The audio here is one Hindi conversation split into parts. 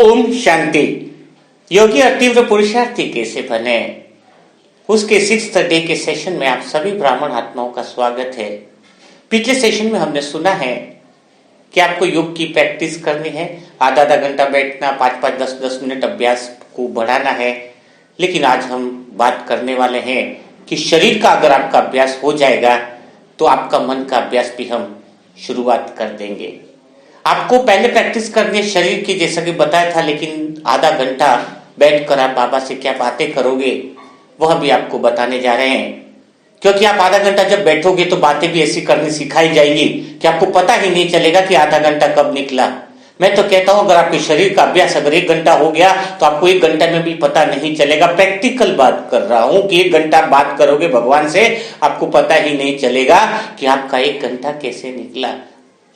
ओम शांति। योगी और तीव्र पुरुषार्थी कैसे बने, उसके 6th डे के सेशन में आप सभी ब्राह्मण आत्माओं का स्वागत है। पिछले सेशन में हमने सुना है कि आपको योग की प्रैक्टिस करनी है, आधा घंटा बैठना, 5-5, 10-10 मिनट अभ्यास को बढ़ाना है। लेकिन आज हम बात करने वाले हैं कि शरीर का अगर आपका अभ्यास हो जाएगा तो आपका मन का अभ्यास भी हम शुरुआत कर देंगे। आपको पहले प्रैक्टिस करनी है शरीर की, जैसा कि बताया था, लेकिन आधा घंटा बैठकर आप बाबा से क्या बातें करोगे वह भी आपको बताने जा रहे हैं। क्योंकि आप आधा घंटा जब बैठोगे तो बातें भी ऐसी करनी सिखाई जाएंगी कि आपको पता ही नहीं चलेगा कि आधा घंटा कब निकला। मैं तो कहता हूं अगर आपके शरीर का अभ्यास अगर 1 घंटा हो गया तो आपको 1 घंटे में भी पता नहीं चलेगा। प्रैक्टिकल बात कर रहा हूं कि 1 घंटा बात करोगे भगवान से, आपको पता ही नहीं चलेगा कि आपका 1 घंटा कैसे निकला।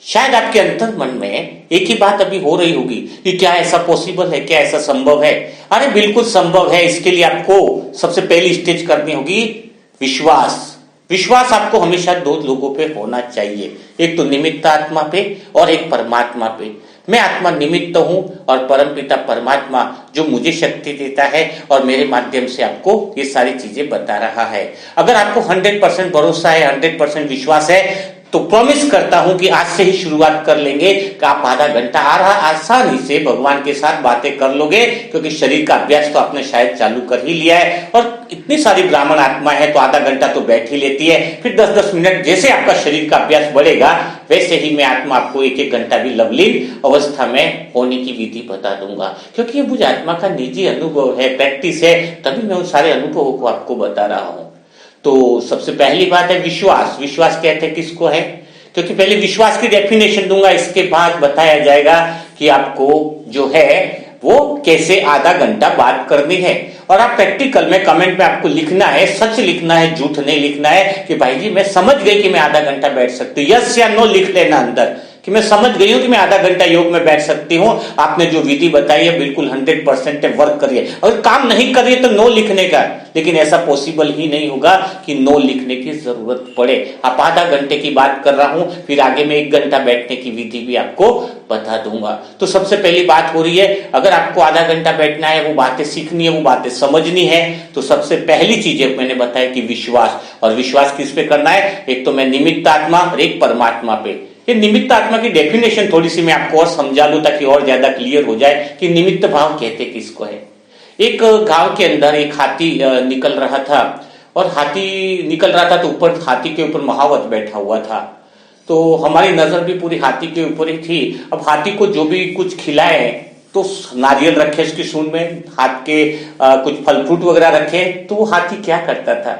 शायद आपके अंतर मन में एक ही बात अभी हो रही होगी कि क्या ऐसा पॉसिबल है, क्या ऐसा संभव है। अरे बिल्कुल संभव है। इसके लिए आपको सबसे पहली स्टेज करनी होगी विश्वास। विश्वास आपको हमेशा 2 लोगों पे होना चाहिए, एक तो निमित्त आत्मा पे और एक परमात्मा पे। मैं आत्मा निमित्त हूं और परमपिता परमात्मा जो मुझे शक्ति देता है और मेरे माध्यम से आपको ये सारी चीजें बता रहा है। अगर आपको 100% भरोसा है, 100% विश्वास है तो प्रॉमिस करता हूं कि आज से ही शुरुआत कर लेंगे कि आप आधा घंटा आसानी से भगवान के साथ बातें कर लोगे। क्योंकि शरीर का अभ्यास तो आपने शायद चालू कर ही लिया है और इतनी सारी ब्राह्मण आत्मा है तो आधा घंटा तो बैठ ही लेती है। फिर 10-10 मिनट जैसे आपका शरीर का अभ्यास बढ़ेगा वैसे ही मैं आत्मा आपको 1-1 घंटा भी लवलीन अवस्था में होने की विधि बता दूंगा। क्योंकि ये मुझे आत्मा का निजी अनुभव है, प्रैक्टिस है, तभी मैं उन सारे अनुभवों को आपको बता रहा हूं। तो सबसे पहली बात है विश्वास। विश्वास कहते हैं किसको है? क्योंकि पहले विश्वास की डेफिनेशन दूंगा, इसके बाद बताया जाएगा कि आपको जो है वो कैसे आधा घंटा बात करनी है। और आप प्रैक्टिकल में कमेंट में आपको लिखना है, सच लिखना है, झूठ नहीं लिखना है कि भाई जी मैं समझ गई कि मैं आधा घंटा बैठ सकती हूँ। यस या नो लिख लेना अंदर कि मैं समझ गई हूं कि मैं आधा घंटा योग में बैठ सकती हूं। आपने जो विधि बताई है बिल्कुल 100% वर्क करिए। अगर काम नहीं करिए तो नो लिखने का, लेकिन ऐसा पॉसिबल ही नहीं होगा कि नो लिखने की जरूरत पड़े। आप आधा घंटे की बात कर रहा हूं, फिर आगे में 1 घंटा बैठने की विधि भी आपको बता दूंगा। तो सबसे पहली बात हो रही है, अगर आपको आधा घंटा बैठना है, वो बातें सीखनी है, वो बातें समझनी है, तो सबसे पहली चीज मैंने बताया कि विश्वास। और विश्वास किस पे करना है? एक तो मैं निमित्त आत्मा और एक परमात्मा पे। ये निमित्त आत्मा की डेफिनेशन थोड़ी सी मैं आपको और समझा लूं ताकि और ज्यादा क्लियर हो जाए कि निमित्त भाव कहते किसको है। एक गांव के अंदर एक हाथी निकल रहा था और हाथी निकल रहा था तो ऊपर हाथी के ऊपर महावत बैठा हुआ था। तो हमारी नजर भी पूरी हाथी के ऊपर ही थी। अब हाथी को जो भी कुछ खिलाए तो नारियल रखे उसकी सूंड में, हाथ के कुछ फल फ्रूट वगैरह रखे, तो वो हाथी क्या करता था?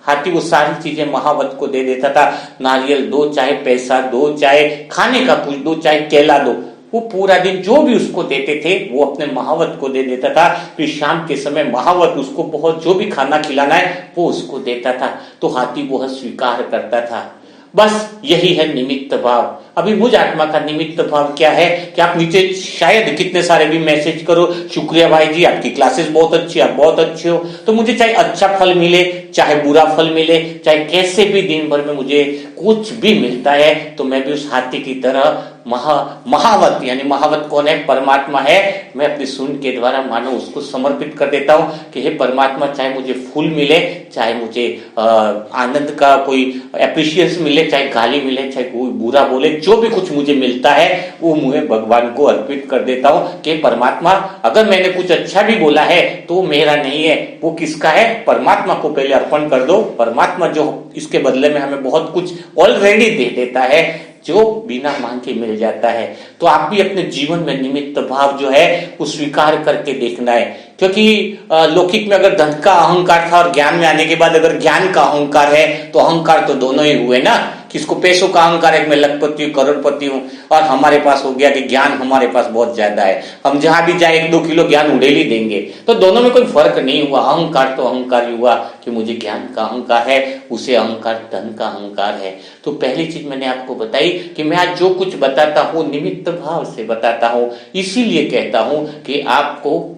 हाथी वो सारी चीजें महावत को दे देता था। नारियल दो, चाहे पैसा दो, चाहे खाने का कुछ दो, चाहे केला दो, वो पूरा दिन जो भी उसको देते थे वो अपने महावत को दे देता था। फिर शाम के समय महावत उसको बहुत जो भी खाना खिलाना है वो उसको देता था। तो हाथी वो स्वीकार करता था। बस यही है निमित्त भाव। अभी मुझ आत्मा का निमित्त भाव क्या है कि आप नीचे शायद कितने सारे भी मैसेज करो, शुक्रिया भाई जी आपकी क्लासेस बहुत अच्छी, आप बहुत अच्छे हो। तो मुझे चाहे अच्छा फल मिले, चाहे बुरा फल मिले, चाहे कैसे भी दिन भर में मुझे कुछ भी मिलता है तो मैं भी उस हाथी की तरह महावत, यानी महावत कौन है? परमात्मा है। मैं अपनी सूंड के द्वारा मानो उसको समर्पित कर देता हूं कि हे परमात्मा, चाहे मुझे फूल मिले, चाहे मुझे आनंद का कोई एप्रिशिएशन मिले, चाहे गाली मिले, चाहे कोई बुरा बोले, जो भी कुछ मुझे मिलता है वो मुझे भगवान को अर्पित कर देता हूं कि परमात्मा अगर मैंने कुछ अच्छा भी बोला है तो मेरा नहीं है, वो किसका है? परमात्मा को पहले अर्पण कर दो। परमात्मा जो इसके बदले में हमें बहुत कुछ ऑलरेडी दे देता है जो बिना मांग के मिल जाता है। तो आप भी अपने जीवन में निमित्त भाव जो है वो स्वीकार करके देखना है। क्योंकि लौकिक में अगर धन का अहंकार था और ज्ञान में आने के बाद अगर ज्ञान का अहंकार है तो अहंकार तो दोनों ही हुए ना। किसको पैसों का अहंकार है, मैं लखपति हूँ, करोड़पति हूँ, और हमारे पास हो गया कि ज्ञान हमारे पास बहुत ज्यादा है, हम जहां भी जाए 1-2 किलो ज्ञान उड़ेल ही देंगे। तो दोनों में कोई फर्क नहीं हुआ। अहंकार तो अहंकार ही हुआ कि मुझे ज्ञान का अहंकार है, उसे अहंकार धन का अहंकार है। तो पहली चीज मैंने आपको बताई कि मैं आज जो कुछ बताता हूं निमित्त भाव से बताता हूं। इसीलिए कहता हूं कि आपको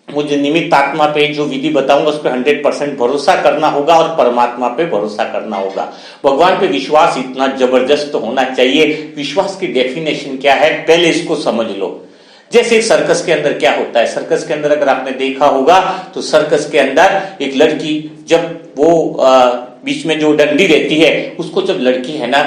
मुझे निमित्त आत्मा पे जो विधि बताऊंगा उस पर 100% भरोसा करना होगा और परमात्मा पे भरोसा करना होगा। भगवान पे विश्वास इतना जबरदस्त होना चाहिए। विश्वास की डेफिनेशन क्या है पहले इसको समझ लो। जैसे सर्कस के अंदर क्या होता है, सर्कस के अंदर अगर आपने देखा होगा तो सर्कस के अंदर एक लड़की जब वो बीच में जो डंडी रहती है उसको जब लड़की है ना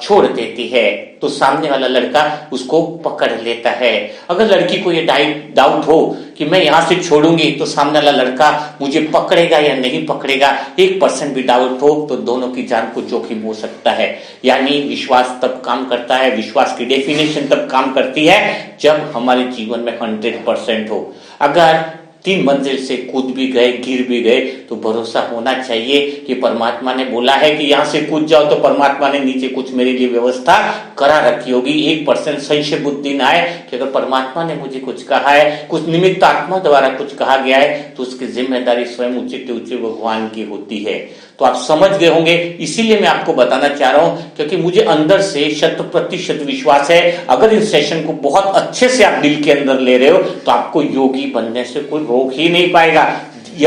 छोड़ देती है तो सामने वाला लड़का उसको पकड़ लेता है। अगर लड़की को ये डाउट हो कि मैं यहां से छोड़ूंगी तो सामने वाला लड़का मुझे पकड़ेगा या नहीं पकड़ेगा, 1% भी डाउट हो तो दोनों की जान को जोखिम हो सकता है। यानी विश्वास तब काम करता है, विश्वास की डेफिनेशन तब काम करती है जब हमारे जीवन में 100% हो। अगर 3 मंजिल से कूद भी गए, गिर भी गए तो भरोसा होना चाहिए कि परमात्मा ने बोला है कि यहां से कूद जाओ, तो परमात्मा ने नीचे कुछ मेरे लिए व्यवस्था करा रखी होगी। 1% संशय बुद्धि ना आए कि अगर परमात्मा ने मुझे कुछ कहा है, कुछ निमित्त आत्मा द्वारा कुछ कहा गया है तो उसकी जिम्मेदारी स्वयं उचित भगवान की होती है। तो आप समझ गए होंगे, इसीलिए मैं आपको बताना चाह रहा हूं क्योंकि मुझे अंदर से 100% विश्वास है अगर इस सेशन को बहुत अच्छे से आप दिल के अंदर ले रहे हो तो आपको योगी बनने से कोई रोक ही नहीं पाएगा।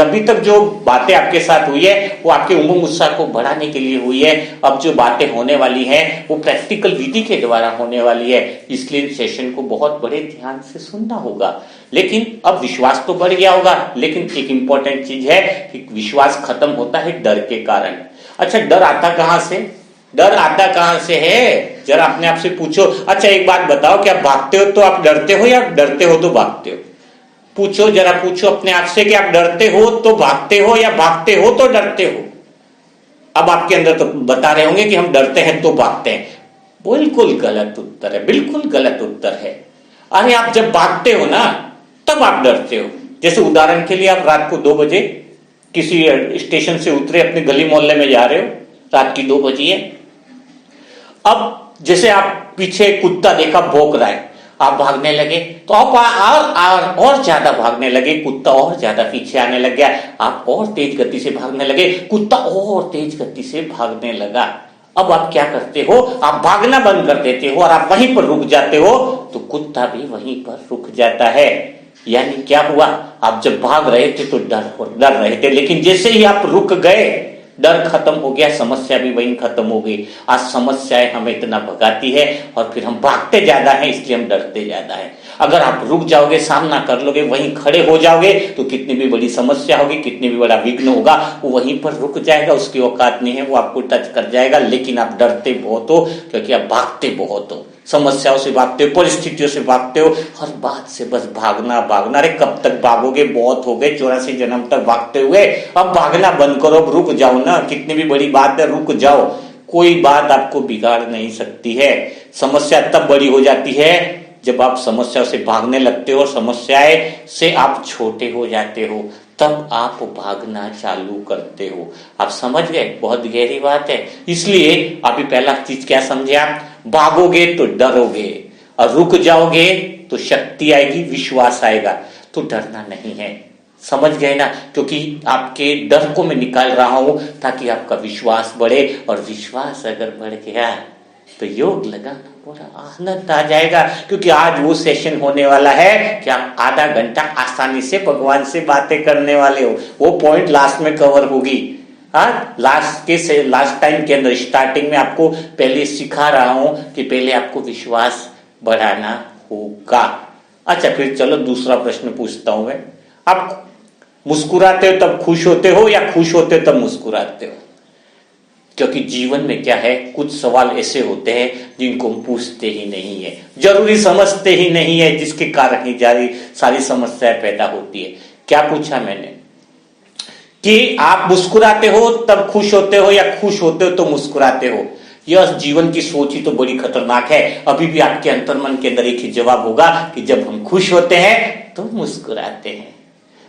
अभी तक जो बातें आपके साथ हुई है वो आपके उमंग उत्साह को बढ़ाने के लिए हुई है। अब जो बातें होने वाली हैं वो प्रैक्टिकल विधि के द्वारा होने वाली है, इसलिए सेशन को बहुत बड़े ध्यान से सुनना होगा। लेकिन अब विश्वास तो बढ़ गया होगा, लेकिन एक इंपॉर्टेंट चीज है कि विश्वास खत्म होता है डर के कारण। अच्छा, डर आता कहां से? डर आता कहां से है जरा अपने आप से पूछो। अच्छा एक बात बताओ, क्या भागते हो तो आप डरते हो या डरते हो तो भागते हो? पूछो, जरा पूछो अपने आप से कि आप डरते हो तो भागते हो या भागते हो तो डरते हो? अब आपके अंदर तो बता रहे होंगे कि हम डरते हैं तो भागते हैं। बिल्कुल गलत उत्तर है, बिल्कुल गलत उत्तर है। अरे आप जब भागते हो ना तब आप डरते हो। जैसे उदाहरण के लिए आप रात को 2 बजे किसी स्टेशन से उतरे, अपने गली मोहल्ले में जा रहे हो, रात की 2 बजी है। अब जैसे आप पीछे कुत्ता देखा भौंक रहा है, आप भागने लगे तो आप और ज्यादा भागने लगे, कुत्ता और ज्यादा पीछे आने लग गया, आप और तेज गति से भागने लगे, कुत्ता और तेज गति से भागने लगा। अब आप क्या करते हो? आप भागना बंद कर देते हो और आप वहीं पर रुक जाते हो, तो कुत्ता भी वहीं पर रुक जाता है। यानी क्या हुआ? आप जब भाग रहे थे तो डर रहे थे, लेकिन जैसे ही आप रुक गए डर खत्म हो गया, समस्या भी वहीं खत्म हो गई। आज समस्याएं हमें इतना भगाती है और फिर हम भागते ज्यादा हैं, इसलिए हम डरते ज्यादा हैं। अगर आप रुक जाओगे, सामना कर लोगे, वहीं खड़े हो जाओगे तो कितनी भी बड़ी समस्या होगी, कितनी भी बड़ा विघ्न होगा, वो वहीं पर रुक जाएगा, उसकी औकात नहीं है, वो आपको टच कर जाएगा। लेकिन आप डरते बहुत हो क्योंकि आप भागते बहुत हो, समस्याओं से भागते हो, परिस्थितियों से भागते हो, हर बात से बस भागना भागना। अरे कब तक भागोगे? बहुत हो गए 84 जन्म तक भागते हुए, अब भागना बंद करो, अब रुक जाओ ना। कितनी भी बड़ी बात है, रुक जाओ, कोई बात आपको बिगाड़ नहीं सकती है। समस्या तब बड़ी हो जाती है जब आप समस्या से भागने लगते हो, समस्याएं से आप छोटे हो जाते हो, तब आप भागना चालू करते हो। आप समझ गए? बहुत गहरी बात है। इसलिए अभी पहला चीज क्या समझे आप? भागोगे तो डरोगे और रुक जाओगे तो शक्ति आएगी, विश्वास आएगा, तो डरना नहीं है। समझ गए ना? क्योंकि आपके डर को मैं निकाल रहा हूं ताकि आपका विश्वास बढ़े, और विश्वास अगर बढ़ गया तो योग लगाना पूरा आनंद आ जाएगा। क्योंकि आज वो सेशन होने वाला है कि आप आधा घंटा आसानी से भगवान से बातें करने वाले हो। वो पॉइंट लास्ट में कवर होगी। हाँ, लास्ट टाइम के अंदर स्टार्टिंग में आपको पहले सिखा रहा हूं कि पहले आपको विश्वास बढ़ाना होगा। अच्छा, फिर चलो दूसरा प्रश्न पूछता हूं मैं। आप मुस्कुराते हो तब खुश होते हो या खुश होते हो तब मुस्कुराते हो? क्योंकि जीवन में क्या है, कुछ सवाल ऐसे होते हैं जिनको हम पूछते ही नहीं है, जरूरी समझते ही नहीं है, जिसके कारण ही सारी समस्याएं पैदा होती है। क्या पूछा मैंने? कि आप मुस्कुराते हो तब खुश होते हो या खुश होते हो तो मुस्कुराते हो? यह जीवन की सोच ही तो बड़ी खतरनाक है। अभी भी आपके अंतर्मन के अंदर एक ही जवाब होगा कि जब हम खुश होते हैं तो मुस्कुराते हैं।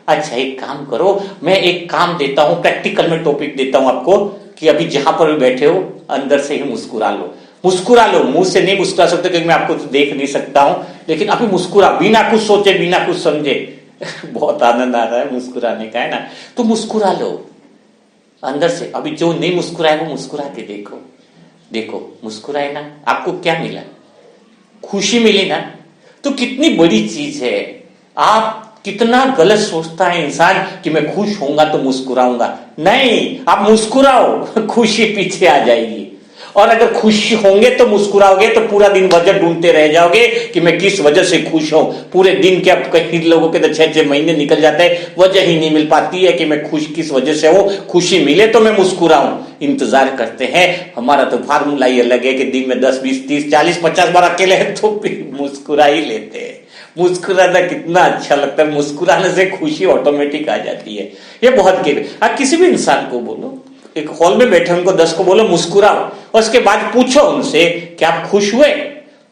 अच्छा, एक काम करो, मैं एक काम देता हूं, प्रैक्टिकल में टॉपिक देता हूं आपको कि अभी जहां पर भी बैठे हो अंदर से ही मुस्कुरा लो। मुस्कुरा लो, मुंह से नहीं मुस्कुरा सकते क्योंकि मैं आपको तो देख नहीं सकता हूं, लेकिन अभी मुस्कुरा, बिना कुछ सोचे, बिना कुछ समझे। बहुत आनंद आ रहा है मुस्कुराने का, है ना? तो मुस्कुरा लो अंदर से। अभी जो नहीं मुस्कुराए वो मुस्कुरा के देखो, देखो मुस्कुराए ना, आपको क्या मिला? खुशी मिली ना? तो कितनी बड़ी चीज है। आप कितना गलत सोचता है इंसान कि मैं खुश होऊंगा तो मुस्कुराऊंगा। नहीं, आप मुस्कुराओ, खुशी पीछे आ जाएगी। और अगर खुश होंगे तो मुस्कुराओगे तो पूरा दिन वजह ढूंढते रह जाओगे कि मैं किस वजह से खुश हूं। पूरे दिन के अब कई लोगों के तो 6-6 महीने निकल जाते हैं, वजह ही नहीं मिल पाती है कि मैं खुश किस वजह से हूं, खुशी मिले तो मैं मुस्कुराऊं, इंतजार करते हैं। हमारा तो फार्मूला ही अलग है कि दिन में 10, 20, 30, 40, 50 बार अकेले हैं तो भी मुस्कुरा ही लेते हैं। मुस्कुराना कितना अच्छा लगता है, मुस्कुराने से खुशी ऑटोमेटिक आ जाती है। ये बहुत आप किसी भी इंसान को बोलो, एक हॉल में बैठे उनको 10 को बोलो मुस्कुराओ और उसके बाद पूछो उनसे कि आप खुश हुए,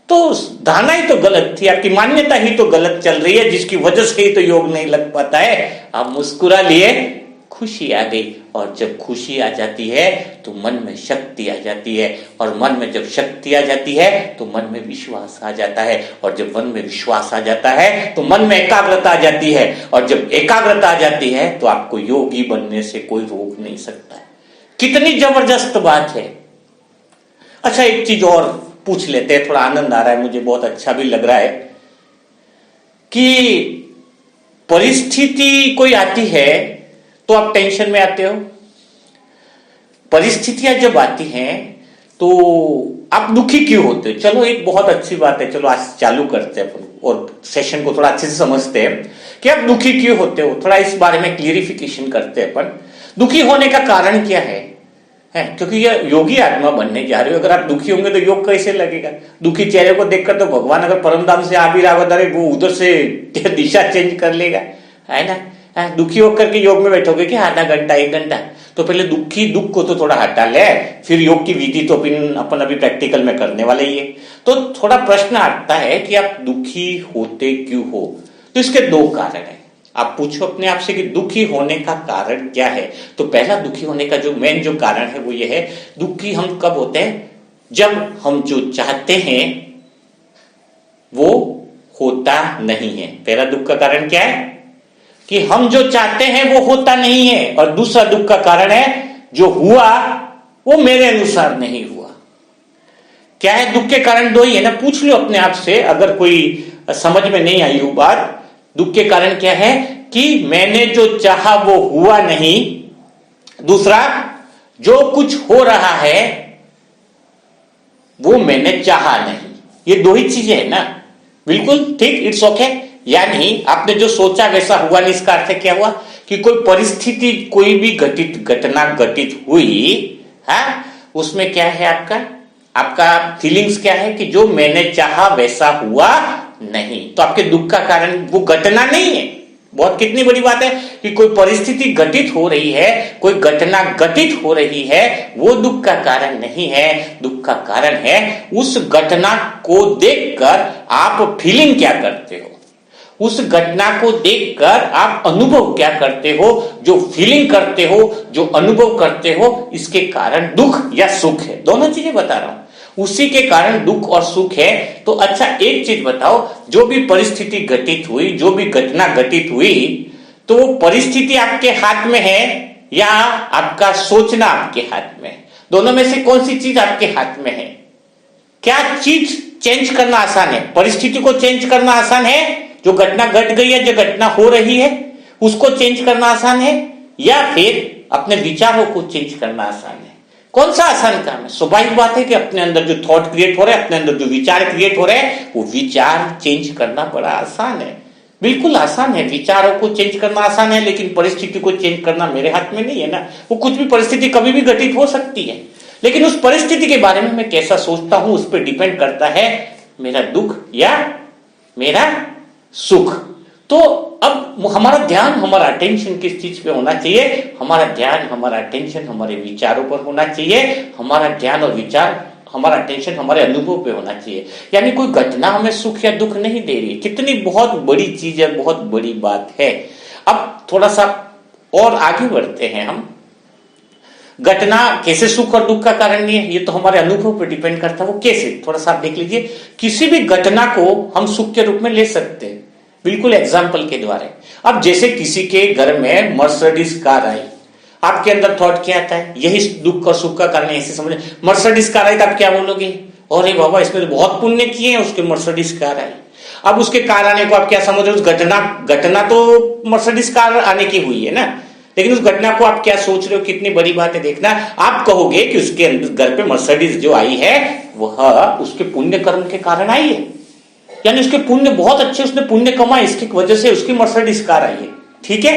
तो धारणा ही तो गलत थी, आपकी मान्यता ही तो गलत चल रही है, जिसकी वजह से ही तो योग नहीं लग पाता है। आप मुस्कुरा लिए, खुशी आ गई, और जब खुशी आ जाती है तो मन में शक्ति आ जाती है, और मन में जब शक्ति आ जाती है तो मन में विश्वास आ जाता है, और जब मन में विश्वास आ जाता है तो मन में एकाग्रता आ जाती है, और जब एकाग्रता आ जाती है तो आपको योगी बनने से कोई रोक नहीं सकता है। कितनी जबरदस्त बात है। अच्छा, एक चीज और पूछ लेते हैं, थोड़ा आनंद आ रहा है मुझे, बहुत अच्छा भी लग रहा है कि परिस्थिति कोई आती है तो आप टेंशन में आते हो, परिस्थितियां जब आती हैं तो आप दुखी क्यों होते हो? चलो एक बहुत अच्छी बात है, चलो आज चालू करते हैं अपन और सेशन को थोड़ा अच्छे से समझते हैं कि आप दुखी क्यों होते हो। थोड़ा इस बारे में क्लियरिफिकेशन करते हैं अपन। दुखी होने का कारण क्या है? क्योंकि ये योगी आत्मा बनने जा रहे हो, अगर आप दुखी होंगे तो योग कैसे लगेगा? दुखी चेहरे को देखकर तो भगवान अगर परमधाम से आ भी रहा होता है वो उधर से दिशा चेंज कर लेगा, है ना? दुखी होकर के योग में बैठोगे कि आधा घंटा 1 घंटा, तो पहले दुख को तो थोड़ा हटा ले, फिर योग की विधि तो अपन अभी प्रैक्टिकल में करने वाले ही है। तो थोड़ा प्रश्न आता है कि आप दुखी होते क्यों हो? तो इसके 2 कारण है। आप पूछो अपने आप से कि दुखी होने का कारण क्या है? तो पहला दुखी होने का जो मेन जो कारण है वो ये है, दुखी हम कब होते हैं? जब हम जो चाहते हैं वो होता नहीं है। पहला दुख का कारण क्या है? कि हम जो चाहते हैं वो होता नहीं है। और दूसरा दुख का कारण है जो हुआ वो मेरे अनुसार नहीं हुआ। क्या है दुख के कारण? 2 ही है ना। पूछ लो अपने आप से, अगर कोई समझ में नहीं आई हो बात। दुख के कारण क्या है? कि मैंने जो चाहा वो हुआ नहीं, दूसरा जो कुछ हो रहा है वो मैंने चाहा नहीं। ये 2 ही चीजें है ना। बिल्कुल ठीक, इट्स ओके। यानी आपने जो सोचा वैसा हुआ नहीं। इसका अर्थ क्या हुआ? कि कोई परिस्थिति, कोई भी घटना घटित हुई है, उसमें क्या है आपका फीलिंग्स क्या है? कि जो मैंने चाहा वैसा हुआ नहीं। तो आपके दुख का कारण वो घटना नहीं है। बहुत कितनी बड़ी बात है कि कोई परिस्थिति घटित हो रही है, कोई घटना घटित हो रही है, वो दुख का कारण नहीं है। दुख का कारण है उस घटना को देखकर आप फीलिंग क्या करते हो, उस घटना को देखकर आप अनुभव क्या करते हो, जो फीलिंग करते हो, जो अनुभव करते हो, इसके कारण दुख या सुख है। दोनों चीजें बता रहा हूं, उसी के कारण दुख और सुख है। तो अच्छा एक चीज बताओ, जो भी परिस्थिति घटित हुई, जो भी घटना घटित हुई, तो वो परिस्थिति आपके हाथ में है या आपका सोचना आपके हाथ में है? दोनों में से कौन सी चीज आपके हाथ में है? क्या चीज चेंज करना आसान है? परिस्थिति को चेंज करना आसान है, जो घटना घट गई है, जो घटना हो रही है उसको चेंज करना आसान है, या फिर अपने विचारों को चेंज करना आसान है? कौन सा आसान काम है? स्वाभाविक बात है कि अपने अंदर जो थॉट क्रिएट हो रहे हैं, अपने अंदर जो विचार क्रिएट हो रहे हैं, वो विचार चेंज करना बड़ा आसान है। बिल्कुल आसान है, विचारों को चेंज करना आसान है, लेकिन परिस्थिति को चेंज करना मेरे हाथ में नहीं है ना। वो कुछ भी परिस्थिति कभी भी घटित हो सकती है, लेकिन उस परिस्थिति के बारे में मैं कैसा सोचता हूं उस पर डिपेंड करता है मेरा दुख या मेरा सुख। तो अब हमारा ध्यान, हमारा अटेंशन किस चीज पे होना चाहिए? हमारा ध्यान, हमारा अटेंशन हमारे विचारों पर होना चाहिए। हमारा ध्यान और विचार, हमारा अटेंशन हमारे अनुभव पे होना चाहिए। यानी कोई घटना हमें सुख या दुख नहीं दे रही। कितनी बहुत बड़ी चीज है, बहुत बड़ी बात है। अब थोड़ा सा और आगे बढ़ते हैं हम। घटना कैसे सुख और दुख का कारण नहीं है, ये तो हमारे अनुभव पर डिपेंड करता है। वो कैसे? थोड़ा सा आप देख लीजिए। किसी भी घटना को हम सुख के रूप में ले सकते हैं, बिल्कुल एग्जाम्पल के द्वारा। अब जैसे किसी के घर में मर्सिडीज कार आई, आपके अंदर थॉट क्या आता है? यही दुख और सुख का कारण है। ऐसे समझ, मर्सिडीज कार आई तो आप क्या बोलोगे? अरे बाबा इसमें तो बहुत पुण्य किए हैं, उसके मर्सिडीज कार आई। अब उसके कार आने को आप क्या समझ रहे हो? उस घटना तो मर्सिडीज कार आने की हुई है ना, लेकिन उस घटना को आप क्या सोच रहे हो, कितनी बड़ी बात है देखना। आप कहोगे कि उसके घर पे मर्सिडीज जो आई है वह उसके पुण्य कर्म के कारण आई है, यानी उसके पुण्य बहुत अच्छे, उसने पुण्य कमाए, इसकी वजह से उसकी मर्सिडीज कार आई है। ठीक है,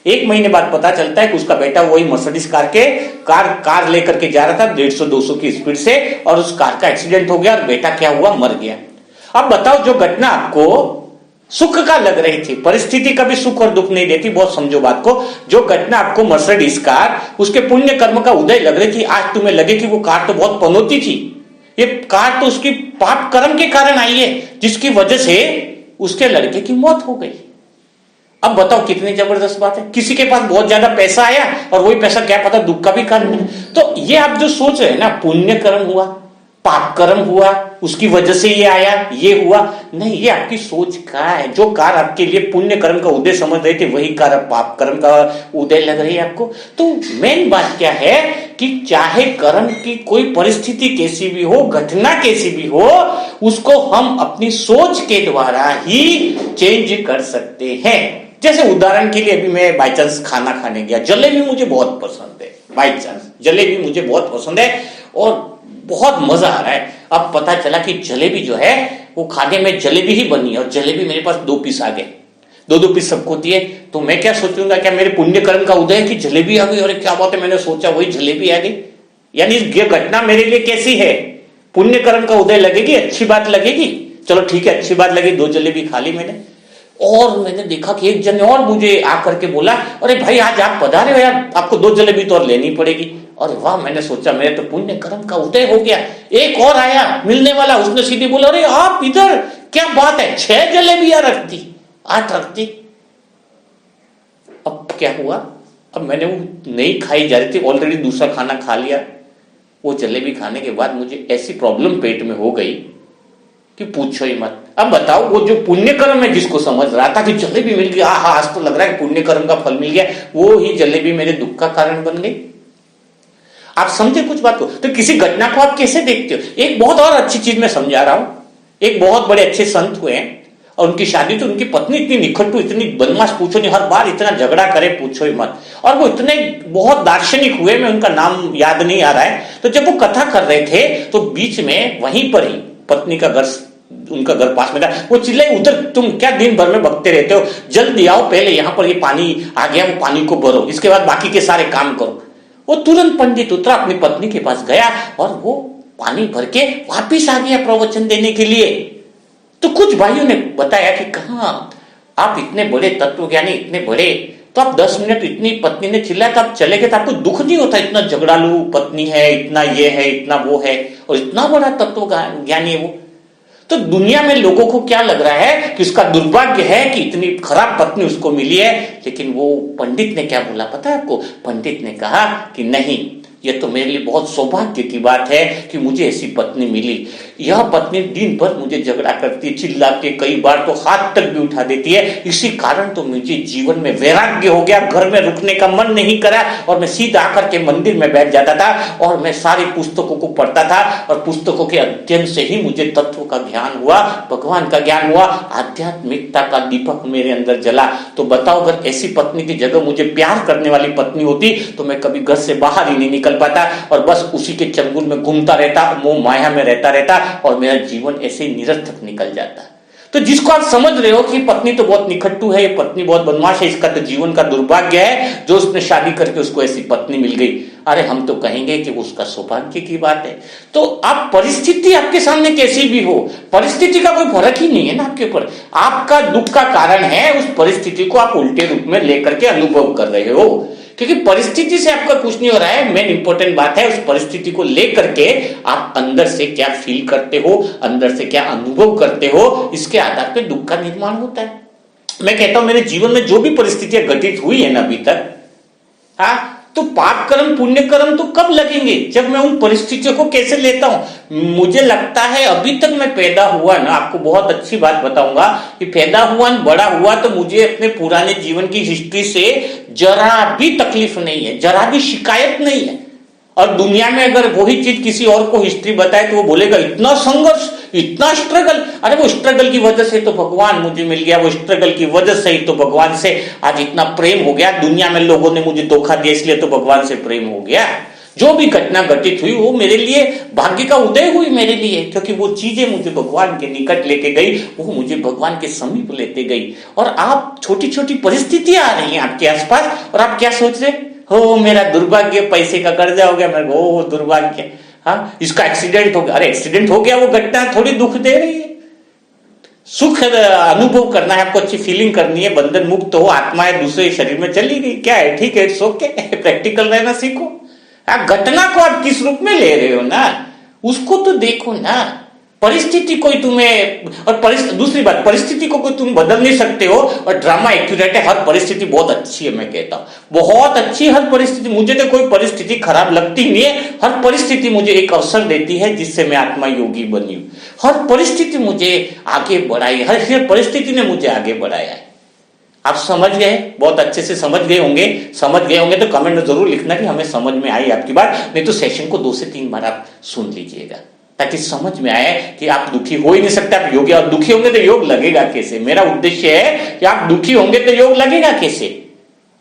1 महीने बाद पता चलता है कि उसका बेटा वही मर्सिडीज कार लेकर के जा रहा था 150-200 की स्पीड से, और उस कार का एक्सीडेंट हो गया और बेटा क्या हुआ, मर गया। अब बताओ, जो घटना आपको सुख का लग रही थी, परिस्थिति कभी सुख और दुख नहीं देती, बहुत समझो बात को, जो घटना आपको मर्सिडीज कार उसके पुण्य कर्म का उदय लग रही थी, आज तुम्हें लगे कि वो कार तो बहुत पनौती थी, ये कार तो उसकी पाप कर्म के कारण आई है, जिसकी वजह से उसके लड़के की मौत हो गई। अब बताओ कितनी जबरदस्त बात है। किसी के पास बहुत ज्यादा पैसा आया और वही पैसा क्या पता दुख का भी कारण है। तो ये आप जो सोच रहे हैं ना, पुण्य कर्म हुआ, पाप कर्म हुआ, उसकी वजह से ये आया, ये हुआ, नहीं, ये आपकी सोच का है। जो कार आपके लिए पुण्य कर्म का उदय समझ रहे थे, वही कार अब पाप कर्म का उदय लग रही है आपको। तो मेन बात क्या है कि चाहे कर्म की कोई परिस्थिति कैसी भी हो, घटना कैसी भी हो, उसको हम अपनी सोच के द्वारा ही चेंज कर सकते हैं। जैसे उदाहरण के लिए, अभी मैं बाई चांस खाना खाने गया, जलेबी मुझे बहुत पसंद है, बाई चांस जलेबी मुझे बहुत पसंद है और बहुत मजा आ रहा है। अब पता चला कि जलेबी जो है वो खाने में जलेबी ही बनी है और जलेबी मेरे पास 2 पीस आ गए, 2 पीस सबको दिए, तो मैं क्या सोचूंगा, क्या मेरे पुण्य कर्म का उदय है कि जलेबी आ गई, और क्या बात है, मैंने सोचा वही जलेबी आ गई। यानी ये घटना मेरे लिए कैसी है, पुण्य कर्म का उदय लगेगी, अच्छी बात लगेगी, चलो ठीक है, अच्छी बात लगी, 2 जलेबी खा ली मैंने। और मैंने देखा कि एक जन ने और मुझे आकर के बोला, अरे भाई आज आप पधारे हो यार, आपको 2 जलेबी तो और लेनी पड़ेगी। और वाह, मैंने सोचा मेरे तो पुण्य कर्म का उदय हो गया। एक और आया मिलने वाला, उसने सीधे बोला, अरे आप इधर, क्या बात है, 6 जलेबियां रखती, 8 रखती। अब क्या हुआ, अब मैंने वो नहीं खाई जा रही थी, ऑलरेडी दूसरा खाना खा लिया। वो जलेबी खाने के बाद मुझे ऐसी प्रॉब्लम पेट में हो गई कि पूछो ही मत। अब बताओ, वो जो पुण्य कर्म है जिसको समझ रहा था कि जलेबी मिल गई, हाँ आज तो लग रहा है पुण्य कर्म का फल मिल गया, वो ही जलेबी मेरे दुख का कारण बन गई। आप समझे कुछ बात को। तो किसी घटना को आप कैसे देखते हो। एक बहुत और अच्छी चीज मैं समझा रहा हूं, एक बहुत बड़े अच्छे संत हुए हैं और उनकी शादी, तो उनकी पत्नी इतनी निखट्टू, इतनी बदमाश, पूछो नहीं, हर बार इतना झगड़ा करे पूछो ही मत। और वो इतने बहुत दार्शनिक हुए, मैं उनका नाम याद नहीं आ रहा है। तो जब वो कथा कर रहे थे तो बीच में वहीं पर ही पत्नी का घर, उनका घर पास में था, वो चिल्लाई, उधर तुम क्या दिन भर में बकते रहते हो, जल्दी आओ, पहले यहां पर ये पानी आ गया, वो पानी को भरो, इसके बाद बाकी के सारे काम करो। वो तुरंत पंडित उतरा, अपनी पत्नी के पास गया और वो पानी भर के वापिस आ गया प्रवचन देने के लिए। तो कुछ भाइयों ने बताया कि कहां आप इतने बड़े तत्वज्ञानी, इतने बड़े, तो आप 10 मिनट, इतनी पत्नी ने चिल्लाया तो आप चले गए, तो आपको दुख नहीं होता, इतना झगड़ालू पत्नी है, इतना ये है, इतना वो है, और इतना बड़ा तत्वज्ञानी है वो। तो दुनिया में लोगों को क्या लग रहा है कि उसका दुर्भाग्य है कि इतनी खराब पत्नी उसको मिली है। लेकिन वो पंडित ने क्या बोला पता है आपको, पंडित ने कहा कि नहीं, ये तो मेरे लिए बहुत सौभाग्य की बात है कि मुझे ऐसी पत्नी मिली। यह पत्नी दिन भर मुझे झगड़ा करती है, चिल्लाती है, कई बार तो हाथ तक भी उठा देती है, इसी कारण तो मुझे जीवन में वैराग्य हो गया, घर में रुकने का मन नहीं करा और मैं सीधा आकर के मंदिर में बैठ जाता था और मैं सारी पुस्तकों को पढ़ता था और पुस्तकों के अध्ययन से ही मुझे तत्व का ज्ञान हुआ, भगवान का ज्ञान हुआ, आध्यात्मिकता का दीपक मेरे अंदर जला। तो बताओ, अगर ऐसी पत्नी की जगह मुझे प्यार करने वाली पत्नी होती तो मैं कभी घर से बाहर ही नहीं निकल पाता और बस उसी के चंगुल में घूमता रहता, मोह माया में रहता और मेरा जीवन ऐसे ही निरर्थक निकल जाता। तो जिसको आप समझ रहे हो कि पत्नी तो बहुत निखट्टू है, ये पत्नी बहुत बदमाश है, इसका तो जीवन का दुर्भाग्य है जो उसने शादी करके उसको ऐसी पत्नी मिल गई, अरे हम तो कहेंगे कि उसका सौभाग्य की बात है। तो आप परिस्थिति आपके सामने कैसी भी हो, परिस्थिति का कोई फर्क ही नहीं है ना आपके ऊपर। आपका दुख का कारण है, उस परिस्थिति को आप उल्टे रूप में लेकर के अनुभव कर रहे हो, क्योंकि परिस्थिति से आपका कुछ नहीं हो रहा है। मेन इंपॉर्टेंट बात है उस परिस्थिति को लेकर के आप अंदर से क्या फील करते हो, अंदर से क्या अनुभव करते हो, इसके आधार पे दुख का निर्माण होता है। मैं कहता हूं मेरे जीवन में जो भी परिस्थितियां घटित हुई है ना अभी तक, हाँ, तो पाप कर्म पुण्य कर्म तो कब लगेंगे, जब मैं उन परिस्थितियों को कैसे लेता हूं। मुझे लगता है अभी तक मैं पैदा हुआ ना, आपको बहुत अच्छी बात बताऊंगा कि पैदा हुआ बड़ा हुआ तो मुझे अपने पुराने जीवन की हिस्ट्री से जरा भी तकलीफ नहीं है, जरा भी शिकायत नहीं है। और दुनिया में अगर वही चीज किसी और को हिस्ट्री बताए तो वो बोलेगा इतना संघर्ष, इतना स्ट्रगल, अरे वो स्ट्रगल की वजह से तो भगवान मुझे मिल गया, वो स्ट्रगल की वजह से ही तो भगवान से आज इतना प्रेम हो गया। दुनिया में लोगों ने मुझे धोखा दिया इसलिए तो भगवान से प्रेम हो गया। जो भी घटना घटित हुई वो मेरे लिए भाग्य का उदय हुई मेरे लिए, क्योंकि वो चीजें मुझे भगवान के निकट लेके गई, वो मुझे भगवान के समीप लेते गई। और आप छोटी छोटी परिस्थितियां आ रही हैं आपके आसपास और आप क्या सोच रहे हो, मेरा दुर्भाग्य, पैसे का कर्जा हो गया मेरे को, ओ दुर्भाग्य, हाँ इसका एक्सीडेंट हो गया। अरे एक्सीडेंट हो गया, वो घटना थोड़ी दुख दे रही है। सुख अनुभव करना है आपको, अच्छी फीलिंग करनी है, बंधन मुक्त हो, आत्मा है दूसरे शरीर में चली गई, क्या है, ठीक है, इट्स ओके, प्रैक्टिकल रहना सीखो। आप घटना को आप किस रूप में ले रहे हो ना, उसको तो देखो ना। परिस्थिति कोई तुम्हें, और दूसरी बात, परिस्थिति को कोई तुम बदल नहीं सकते हो। और ड्रामा एक्यूरेट है, हर परिस्थिति बहुत अच्छी है, मैं कहता हूं बहुत अच्छी हर परिस्थिति। मुझे तो कोई परिस्थिति खराब लगती नहीं है, हर परिस्थिति मुझे एक अवसर देती है जिससे मैं आत्मा योगी बनी हूं। हर परिस्थिति मुझे आगे बढ़ाई, हर परिस्थिति ने मुझे आगे बढ़ाया है। आप समझ गए, बहुत अच्छे से समझ गए होंगे तो कमेंट में जरूर लिखना कि हमें समझ में आई आपकी बात। नहीं तो सेशन को 2 से 3 बार आप सुन लीजिएगा ताकि समझ में आए कि आप दुखी हो ही नहीं सकते, आप योगी, और दुखी होंगे तो योग लगेगा कैसे। मेरा उद्देश्य है कि आप दुखी होंगे तो योग लगेगा कैसे,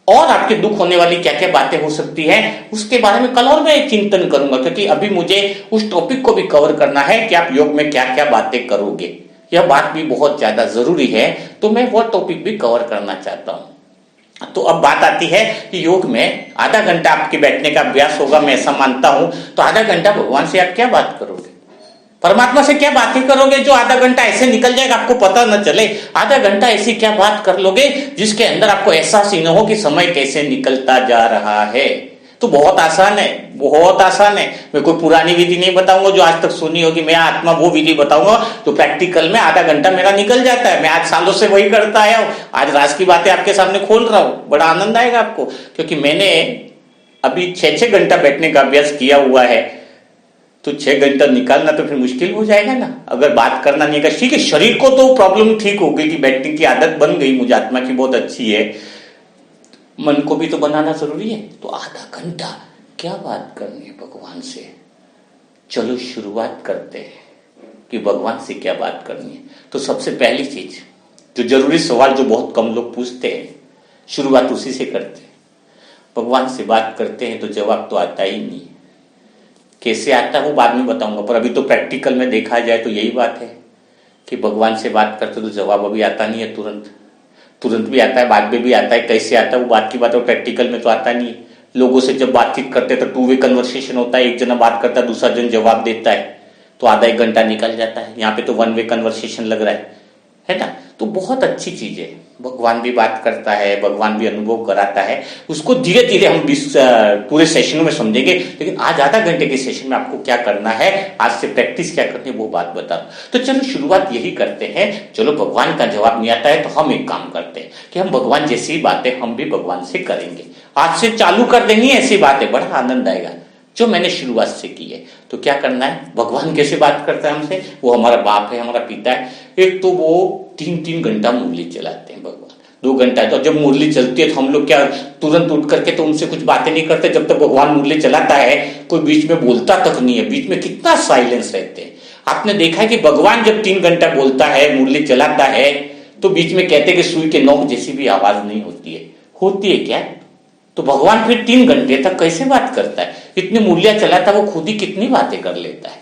और आपके दुख होने वाली क्या क्या बातें हो सकती है उसके बारे में कल और मैं चिंतन करूंगा, क्योंकि अभी मुझे उस टॉपिक को भी कवर करना है कि आप योग में क्या क्या बातें करोगे। यह बात भी बहुत ज्यादा जरूरी है, तो मैं वो टॉपिक भी कवर करना चाहता हूं। तो अब बात आती है कि योग में आधा घंटा आपके बैठने का अभ्यास होगा, मैं ऐसा मानता हूं। तो आधा घंटा भगवान से आप क्या बात करोगे, परमात्मा से क्या बातें करोगे जो आधा घंटा ऐसे निकल जाएगा आपको पता न चले। आधा घंटा ऐसी क्या बात कर लोगे जिसके अंदर आपको एहसास ही न हो कि समय कैसे निकलता जा रहा है। तो बहुत आसान है, बहुत आसान है। मैं कोई पुरानी विधि नहीं बताऊंगा जो आज तक सुनी होगी, मैं आत्मा वो विधि बताऊंगा तो प्रैक्टिकल में आधा घंटा मेरा निकल जाता है। मैं आज सालों से वही करता आया हूं, आज राज की बातें आपके सामने खोल रहा हूं, बड़ा आनंद आएगा आपको, क्योंकि मैंने अभी 6-6 घंटा बैठने का अभ्यास किया हुआ है। तो 6 घंटा निकालना तो फिर मुश्किल हो जाएगा ना, अगर बात करना नहीं का। ठीक है, शरीर को तो प्रॉब्लम ठीक हो गई कि बैठने की आदत बन गई, मुझे आत्मा की बहुत अच्छी है, मन को भी तो बनाना जरूरी है। तो आधा घंटा क्या बात करनी है भगवान से। चलो शुरुआत करते हैं कि भगवान से क्या बात करनी है। तो सबसे पहली चीज जो जरूरी सवाल जो बहुत कम लोग पूछते हैं, शुरुआत उसी से करते हैं। भगवान से बात करते हैं तो जवाब तो आता ही नहीं। कैसे आता है वो बाद में बताऊंगा, पर अभी तो प्रैक्टिकल में देखा जाए तो यही बात है कि भगवान से बात करते तो जवाब अभी आता नहीं है, तुरंत भी आता है, बाद में भी आता है। कैसे आता है वो बात की बात है, प्रैक्टिकल में तो आता नहीं है। लोगों से जब बातचीत करते हैं तो 2 वे कन्वर्सेशन होता है, एक जना बात करता है, दूसरा जन जवाब देता है, तो आधा 1 घंटा निकल जाता है। यहाँ पे तो 1 वे कन्वर्सेशन लग रहा है ना। तो बहुत अच्छी चीज है, भगवान भी बात करता है, भगवान भी अनुभव कराता है। उसको धीरे धीरे हम पूरे सेशन में समझेंगे, लेकिन आज आधा घंटे के सेशन में आपको क्या करना है, आज से प्रैक्टिस क्या करनी है वो बात बता। तो चलो शुरुआत यही करते हैं। चलो भगवान का जवाब नहीं आता है तो हम एक काम करते हैं कि हम भगवान जैसी बातें हम भी भगवान से करेंगे। आज से चालू कर देंगे ऐसी बातें, बड़ा आनंद आएगा जो मैंने शुरुआत से की है। तो क्या करना है, भगवान कैसे बात करता है हमसे, वो हमारा बाप है, हमारा पिता है। एक तो वो 3-3 घंटा मुरली चलाते हैं भगवान, 2 घंटा। तो जब मुरली चलती है तो हम लोग क्या तुरंत उठ करके तो उनसे कुछ बातें नहीं करते। जब तक भगवान मुरली चलाता है कोई बीच में बोलता तक नहीं है, बीच में कितना साइलेंस रहते हैं। आपने देखा है कि भगवान जब 3 घंटा बोलता है, मुरली चलाता है, तो बीच में कहते हैं कि सुई के नोक जैसी भी आवाज नहीं होती है। होती है क्या? तो भगवान फिर 3 घंटे तक कैसे बात करता है? इतनी मुरलियां चलाता है, वो खुद ही कितनी बातें कर लेता है।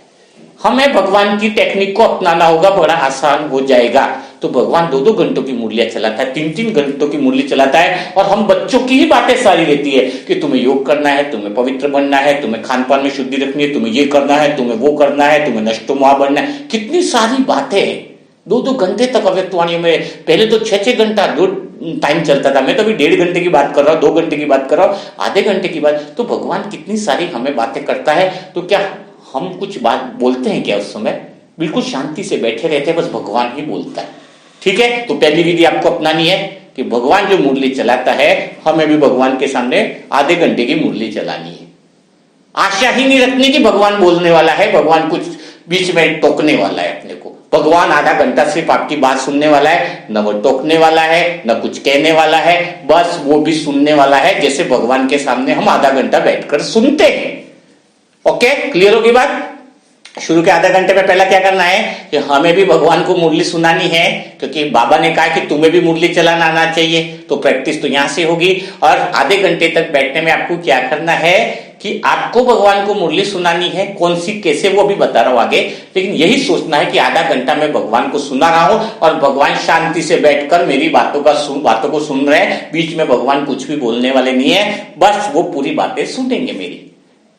हमें भगवान की टेक्निक को अपनाना होगा, बड़ा आसान हो जाएगा। तो भगवान 2-2 घंटों की मुरलियां चलाता है, 3-3 घंटों की मुरली चलाता है, और हम बच्चों की ही बातें सारी रहती है कि तुम्हें योग करना है, तुम्हें पवित्र बनना है, तुम्हें खान पान में शुद्धि रखनी है, तुम्हें ये करना है, तुम्हें वो करना है, तुम्हें नष्टो मोह बनना है। कितनी सारी बातें हैं। 2-2 घंटे तक अव्यक्तवाणी में, पहले तो 6-6 घंटा टाइम चलता था। मैं तो अभी 1.5 घंटे की बात कर रहा हूँ, 2 घंटे की बात कर रहा हूँ, आधे घंटे की बात। तो भगवान कितनी सारी हमें बातें करता है। तो क्या हम कुछ बात बोलते हैं क्या? उस समय बिल्कुल शांति से बैठे रहते हैं, बस भगवान ही बोलता है। ठीक है, तो पहली विधि आपको अपनानी है कि भगवान जो मुरली चलाता है, हमें भी भगवान के सामने आधे घंटे की मुरली चलानी है। आशा ही नहीं रखनी कि भगवान बोलने वाला है, भगवान कुछ बीच में टोकने वाला है अपने को। भगवान आधा घंटा सिर्फ आपकी बात सुनने वाला है, न वो टोकने वाला है, न कुछ कहने वाला है, बस वो भी सुनने वाला है, जैसे भगवान के सामने हम आधा घंटा बैठकर सुनते हैं। ओके, क्लियर होगी बात? शुरू के आधा घंटे में पहला क्या करना है कि हमें भी भगवान को मुरली सुनानी है, क्योंकि बाबा ने कहा कि तुम्हें भी मुरली चलाना आना चाहिए, तो प्रैक्टिस तो यहां से होगी। और आधे घंटे तक बैठने में आपको क्या करना है कि आपको भगवान को मुरली सुनानी है, कौन सी कैसे वो भी बता रहा हूं आगे, लेकिन यही सोचना है कि आधा घंटा मैं भगवान को सुना रहा हूं और भगवान शांति से बैठकर मेरी बातों को सुन रहे हैं, बीच में भगवान कुछ भी बोलने वाले नहीं है, बस वो पूरी बातें सुनेंगे मेरी।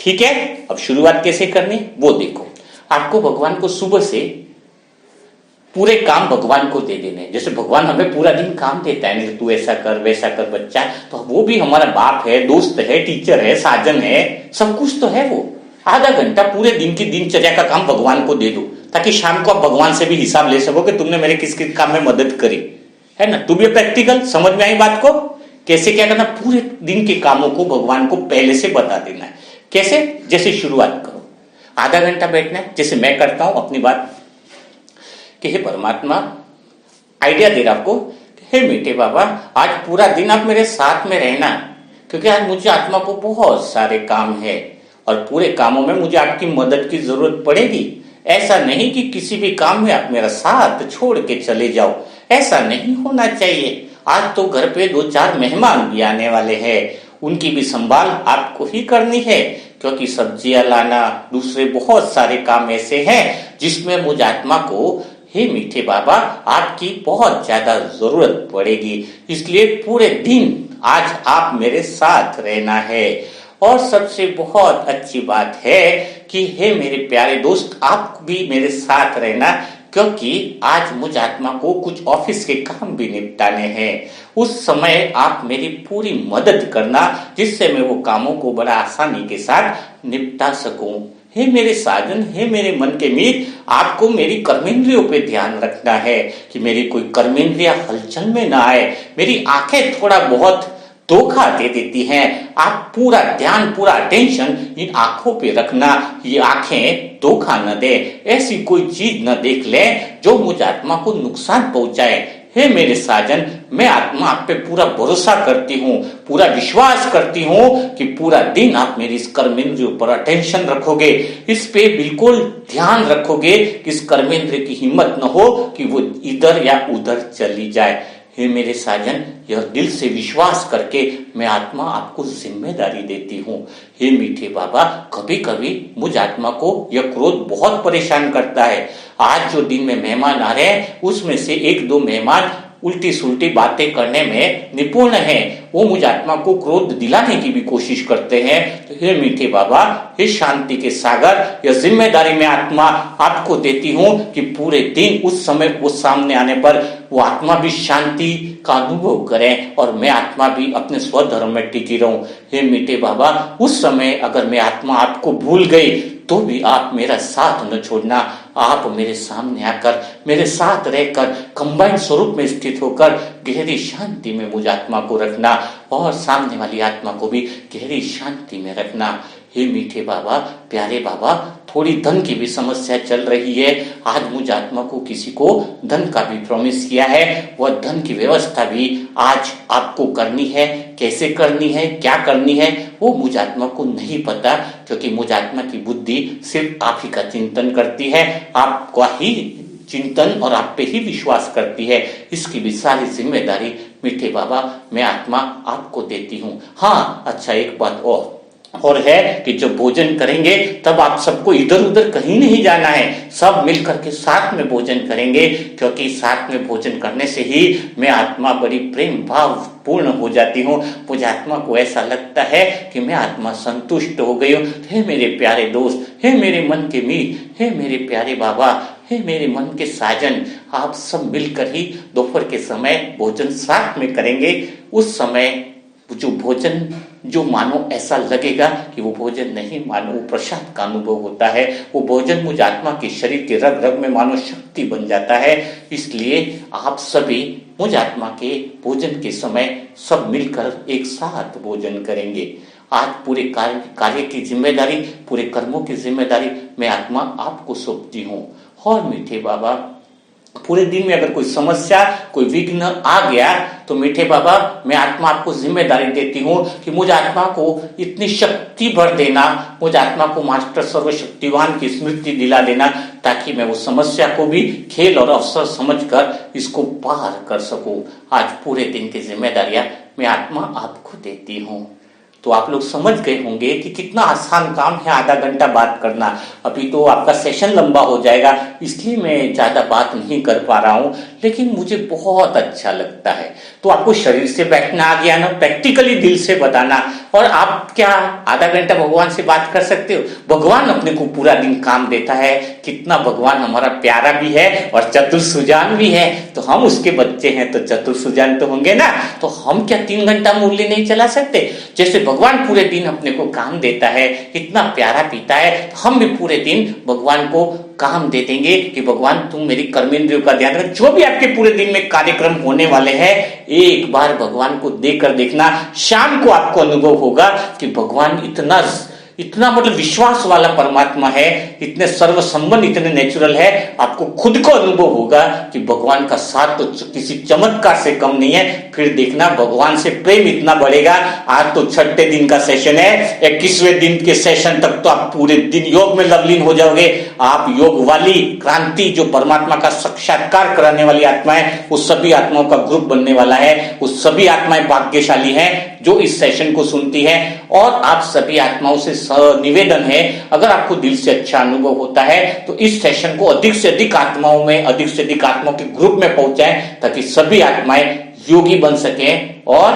ठीक है, अब शुरुआत कैसे करनी वो देखो। आपको भगवान को सुबह से पूरे काम भगवान को दे देने। जैसे भगवान हमें पूरा दिन काम देता है, नहीं तू ऐसा कर वैसा कर बच्चा, तो वो भी हमारा बाप है, दोस्त है, टीचर है, साजन है, सब कुछ तो है वो। आधा घंटा पूरे दिन की दिनचर्या का काम भगवान को दे दो, ताकि शाम को आप भगवान से भी हिसाब ले सको कि तुमने मेरे किस किस काम में मदद करी है ना। तू भी प्रैक्टिकल समझ में आई बात को, कैसे क्या करना, पूरे दिन के कामों को भगवान को पहले से बता देना है। कैसे, जैसे शुरुआत करो, आधा घंटा बैठना है, जैसे मैं करता हूं अपनी बात कि हे परमात्मा, आइडिया दे रहा आपको, हे मीठे बाबा, आज पूरा दिन आप मेरे साथ में रहना, क्योंकि आज मुझे आत्मा को बहुत सारे काम है और पूरे कामों में मुझे आपकी मदद की जरूरत पड़ेगी। ऐसा नहीं कि किसी भी काम में आप मेरा साथ छोड़ के चले जाओ, ऐसा नहीं होना चाहिए। आज तो घर पे 2-4 मेहमान भी आने वाले हैं, उनकी भी संभाल आपको ही करनी है, क्योंकि सब्जियां लाना, दूसरे बहुत सारे काम ऐसे हैं जिसमें मुझ आत्मा को, हे मीठे बाबा, आपकी बहुत ज्यादा जरूरत पड़ेगी। इसलिए पूरे दिन आज आप मेरे साथ रहना है। और सबसे बहुत अच्छी बात है कि हे मेरे प्यारे दोस्त, आप भी मेरे साथ रहना, क्योंकि आज मुझ आत्मा को कुछ ऑफिस के काम भी निपटाने हैं। उस समय आप मेरी पूरी मदद करना, जिससे मैं वो कामों को बड़ा आसानी के साथ निपटा सकूं। हे मेरे साजन, हे मेरे मन के मीत, आपको मेरी कर्मेंद्रियों पे ध्यान रखना है कि मेरी कोई कर्मेंद्रिया हलचल में ना आए। मेरी आंखें थोड़ा बहुत धोखा दे देती हैं, आप पूरा ध्यान, पूरा अटेंशन इन आंखों पे रखना, ये आंखें धोखा न दे, ऐसी कोई चीज न देख ले जो मुझ आत्मा को नुकसान पहुंचाए। हे मेरे साजन, मैं आत्मा आप पे पूरा भरोसा करती हूँ, पूरा विश्वास करती हूँ कि पूरा दिन आप मेरी इस कर्मेंद्रियों पर अटेंशन रखोगे, इस पे बिल्कुल ध्यान रखोगे कि इस कर्मेंद्रिय की हिम्मत न हो कि वो इधर या उधर चली जाए। हे मेरे साजन, यह दिल से विश्वास करके मैं आत्मा आपको जिम्मेदारी देती हूँ। हे मीठे बाबा, कभी कभी मुझ आत्मा को यह क्रोध बहुत परेशान करता है। आज जो दिन में मेहमान आ रहे हैं, उसमें से 1-2 मेहमान उल्टी सुल्टी बातें करने में निपुण हैं, वो मुझ आत्मा को क्रोध दिलाने की भी कोशिश करते हैं। तो हे मीठे बाबा, हे शांति के सागर, यह जिम्मेदारी मैं आत्मा आपको देती हूँ कि पूरे दिन उस समय वो सामने आने पर वो आत्मा भी शांति का अनुभव करें और मैं आत्मा भी अपने स्वधर्म में टिकी रहूं। हे मीठे बाबा, उस समय अगर मैं आत्मा आपको भूल गई तो भी आप मेरा साथ न छोड़ना, आप मेरे सामने आकर मेरे साथ रहकर कंबाइंड स्वरूप में स्थित होकर गहरी शांति में मुझ आत्मा को रखना और सामने वाली आत्मा को भी गहरी शांति में रखना। हे मीठे बाबा, प्यारे बाबा, थोड़ी धन की भी समस्या चल रही है। आज मुझ आत्मा को किसी को धन का भी प्रॉमिस किया है, वह धन की व्यवस्था भी आज आपको करनी है। कैसे करनी है, क्या करनी है, वो मुझ आत्मा को नहीं पता, क्योंकि मुझ आत्मा की बुद्धि सिर्फ आप ही का चिंतन करती है, आपका ही चिंतन और आप पे ही विश्वास करती है। इसकी भी सारी जिम्मेदारी मीठे बाबा मैं आत्मा आपको देती हूँ। हाँ, अच्छा, एक बात और है कि जब भोजन करेंगे तब आप सबको इधर उधर कहीं नहीं जाना है, सब मिलकर के साथ में भोजन करेंगे, क्योंकि साथ में भोजन करने से ही मैं आत्मा बड़ी प्रेम भाव पूर्ण हो जाती हूँ। मुझे आत्मा को ऐसा लगता है कि मैं आत्मा संतुष्ट हो गई हूँ। हे मेरे प्यारे दोस्त, हे मेरे मन के मीत, हे मेरे प्यारे बाबा, हे मेरे मन के साजन, आप सब मिलकर ही दोपहर के समय भोजन साथ में करेंगे। उस समय जो भोजन, जो मानो ऐसा लगेगा कि वो भोजन नहीं, मानो वो प्रसाद का अनुभव होता है। वो भोजन मुझ आत्मा के शरीर के रग रग में मानो शक्ति बन जाता है। इसलिए आप सभी मुझ आत्मा के भोजन के समय सब मिलकर एक साथ भोजन करेंगे। आज पूरे कार्य की जिम्मेदारी, पूरे कर्मों की जिम्मेदारी मैं आत्मा आपको सौंपती हूँ। और मीठे बाबा, पूरे दिन में अगर कोई समस्या, कोई विघ्न आ गया तो मीठे बाबा, मैं आत्मा आपको जिम्मेदारी देती हूँ कि मुझ आत्मा को इतनी शक्ति भर देना, मुझ आत्मा को मास्टर सर्वशक्तिवान की स्मृति दिला देना, ताकि मैं उस समस्या को भी खेल और अवसर समझकर इसको पार कर सकूं। आज पूरे दिन की जिम्मेदारियां मैं आत्मा आपको देती हूँ। तो आप लोग समझ गए होंगे कि कितना आसान काम है आधा घंटा बात करना। अभी तो आपका सेशन लंबा हो जाएगा, इसलिए मैं ज्यादा बात नहीं कर पा रहा हूं, लेकिन मुझे बहुत अच्छा लगता है। तो आपको शरीर से बैठना आ गया ना, प्रैक्टिकली दिल से बताना। और आप क्या आधा घंटा भगवान से बात कर सकते हो? भगवान अपने को पूरा दिन काम देता है। कितना भगवान हमारा प्यारा भी है और चतुर सुजान भी है। तो हम उसके बच्चे हैं तो चतुर सुजान तो होंगे ना। तो हम क्या 3 घंटा मूल्य नहीं चला सकते? जैसे भगवान पूरे दिन अपने को काम देता है, इतना प्यारा पीता है, तो हम भी पूरे दिन भगवान को काम दे देंगे कि भगवान तुम मेरी कर्मेंद्रियों का ध्यान रख। जो भी आपके पूरे दिन में कार्यक्रम होने वाले हैं, एक बार भगवान को देकर देखना, शाम को आपको अनुभव होगा कि भगवान इतना मतलब विश्वास वाला परमात्मा है, इतने सर्वसंबंध, इतने नेचुरल है। आपको खुद को अनुभव होगा कि भगवान का साथ तो किसी चमत्कार से कम नहीं है। फिर देखना भगवान से प्रेम इतना बढ़ेगा। आज तो 6ठे दिन का सेशन है, 21वें दिन के सेशन तक तो आप पूरे दिन योग में लवलीन हो जाओगे। आप योग वाली क्रांति, जो परमात्मा का साक्षात्कार कराने वाली आत्मा है, उस सभी आत्माओं का ग्रुप बनने वाला है। उस सभी आत्माएं भाग्यशाली हैं जो इस सेशन को सुनती है। और आप सभी आत्माओं से निवेदन है, अगर आपको दिल से अच्छा अनुभव होता है तो इस सेशन को अधिक से अधिक आत्माओं में, अधिक से अधिक आत्माओं के ग्रुप में पहुंचाएं, ताकि सभी आत्माएं योगी बन सके और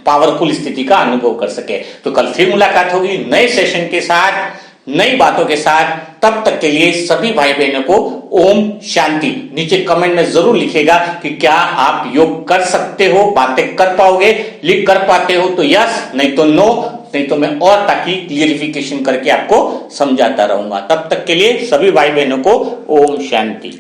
पावरफुल स्थिति का अनुभव कर सके। तो कल फिर मुलाकात होगी नए सेशन के साथ, नई बातों के साथ। तब तक के लिए सभी भाई बहनों को ओम शांति। नीचे कमेंट में जरूर लिखेगा कि क्या आप योग कर सकते हो, बातें कर पाओगे। लिख कर पाते हो तो यस, नहीं तो नो, नहीं तो मैं और ताकि क्लियरिफिकेशन करके आपको समझाता रहूंगा। तब तक के लिए सभी भाई बहनों को ओम शांति।